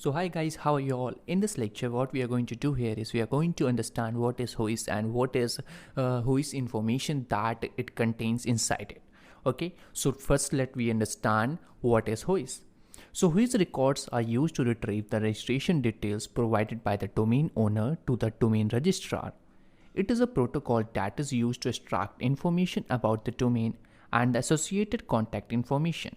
So hi guys, how are you all? In this lecture what we are going to do here is we are going to understand what is Whois and what is Whois information that it contains inside it. Okay, so first let we understand what is Whois. So Whois records are used to retrieve the registration details provided by the domain owner to the domain registrar. It is a protocol that is used to extract information about the domain and the associated contact information.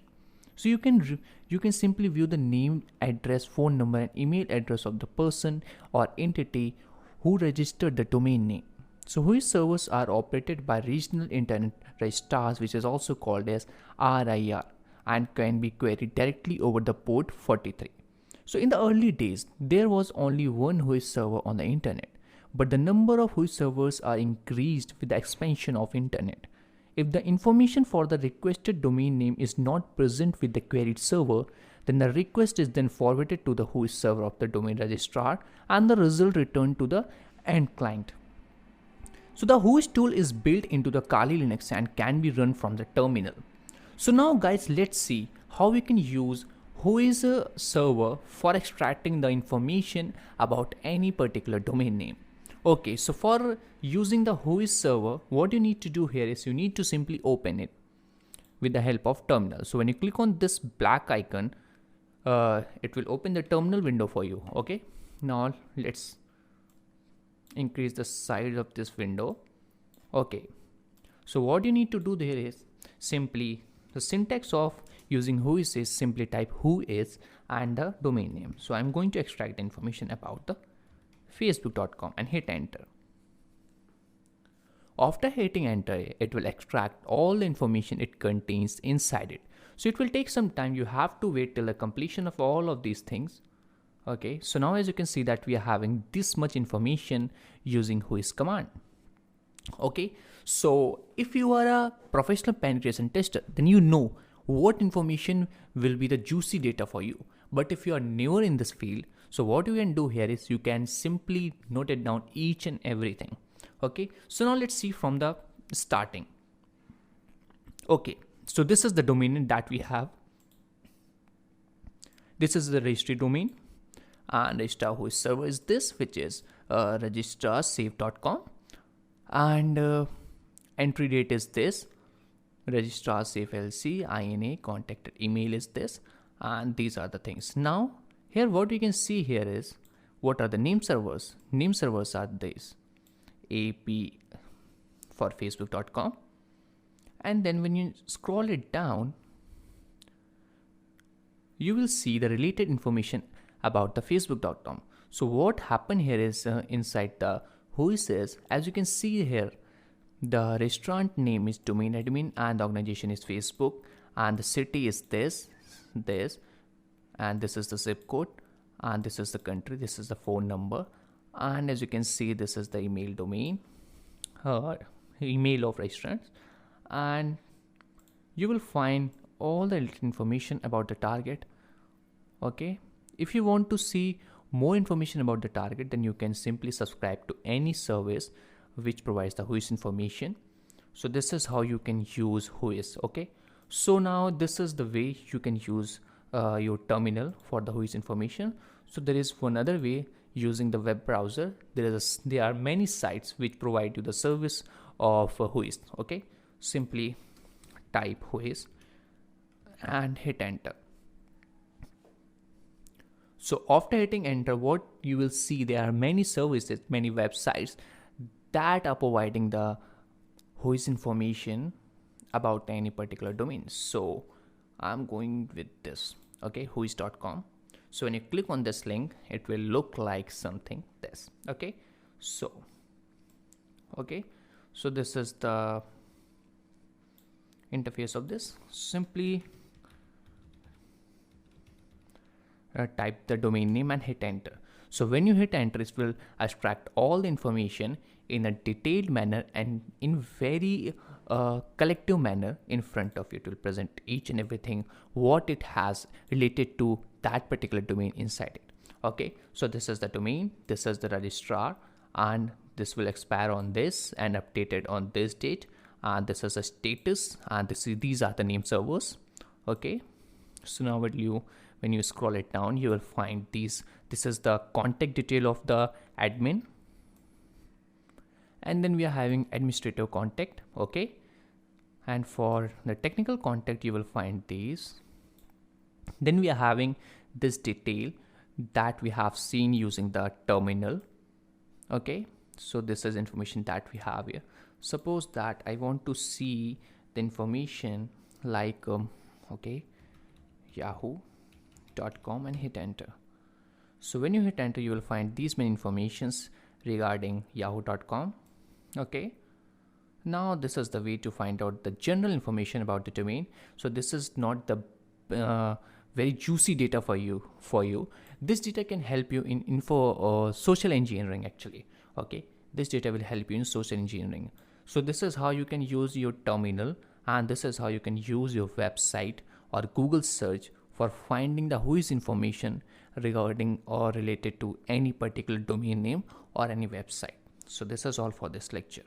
So you can simply view the name, address, phone number and email address of the person or entity who registered the domain name. So Whois servers are operated by regional internet registrars, which is also called as RIR, and can be queried directly over the port 43. So in the early days, there was only one Whois server on the internet, but the number of Whois servers are increased with the expansion of internet. If the information for the requested domain name is not present with the queried server, then the request is then forwarded to the Whois server of the domain registrar and the result returned to the end client. So the Whois tool is built into the Kali Linux and can be run from the terminal. So now guys, let's see how we can use Whois server for extracting the information about any particular domain name. Okay, so for using the Whois server, what you need to do here is you need to simply open it with the help of terminal. So when you click on this black icon, it will open the terminal window for you. Okay, now let's increase the size of this window. Okay, so what you need to do there is simply the syntax of using Whois is simply type whois and the domain name. So I'm going to extract the information about the facebook.com and hit enter. After hitting enter, it will extract all the information it contains inside it. So it will take some time. You have to wait till the completion of all of these things. Okay, so now as you can see that we are having this much information using Whois command. Okay, so if you are a professional penetration tester, then you know what information will be the juicy data for you. But if you are newer in this field, so what you can do here is you can simply note it down each and everything. Okay, so now let's see from the starting. Okay, so this is the domain name that we have. This is the registry domain and registrar Whois server is this, which is registrarsafe.com, and entry date is this, registrar safe LC, INA, contacted email is this, and these are the things. Now here what we can see here is what are the name servers. Name servers are these, AP for facebook.com, and then when you scroll it down, you will see the related information about the facebook.com. So what happened here is inside the Whois is, as you can see here, the restaurant name is domain admin and the organization is Facebook, and the city is this, and this is the zip code, and this is the country, this is the phone number, and as you can see this is the email domain, email of restaurants, and you will find all the information about the target. Okay, if you want to see more information about the target, then you can simply subscribe to any service which provides the Whois information. So this is how you can use Whois. Okay, so now this is the way you can use your terminal for the Whois information. So there is one other way using the web browser. There are many sites which provide you the service of Whois. Okay, simply type Whois and hit enter. So after hitting enter, what you will see, there are many services, many websites that are providing the Whois information about any particular domain. So I'm going with this, okay, whois.com. So when you click on this link, it will look like something this. Okay, so this is the interface of this. Simply type the domain name and hit enter. So when you hit enter, it will extract all the information in a detailed manner and in very collective manner in front of you. It will present each and everything what it has related to that particular domain inside it. Okay, so this is the domain, this is the registrar, and this will expire on this and updated on this date, and this is a status, and these are the name servers. Okay, so now when you scroll it down, you will find these. This is the contact detail of the admin, and then we are having administrative contact. Okay, and for the technical contact you will find these. Then we are having this detail that we have seen using the terminal. Okay, so this is information that we have here. Suppose that I want to see the information like okay, yahoo.com, and hit enter. So when you hit enter, you will find these many informations regarding yahoo.com. Okay, now this is the way to find out the general information about the domain. So this is not the very juicy data for you. This data can help you in social engineering actually. Okay, this data will help you in social engineering. So this is how you can use your terminal, and this is how you can use your website or Google search for finding the whois information regarding or related to any particular domain name or any website. So this is all for this lecture.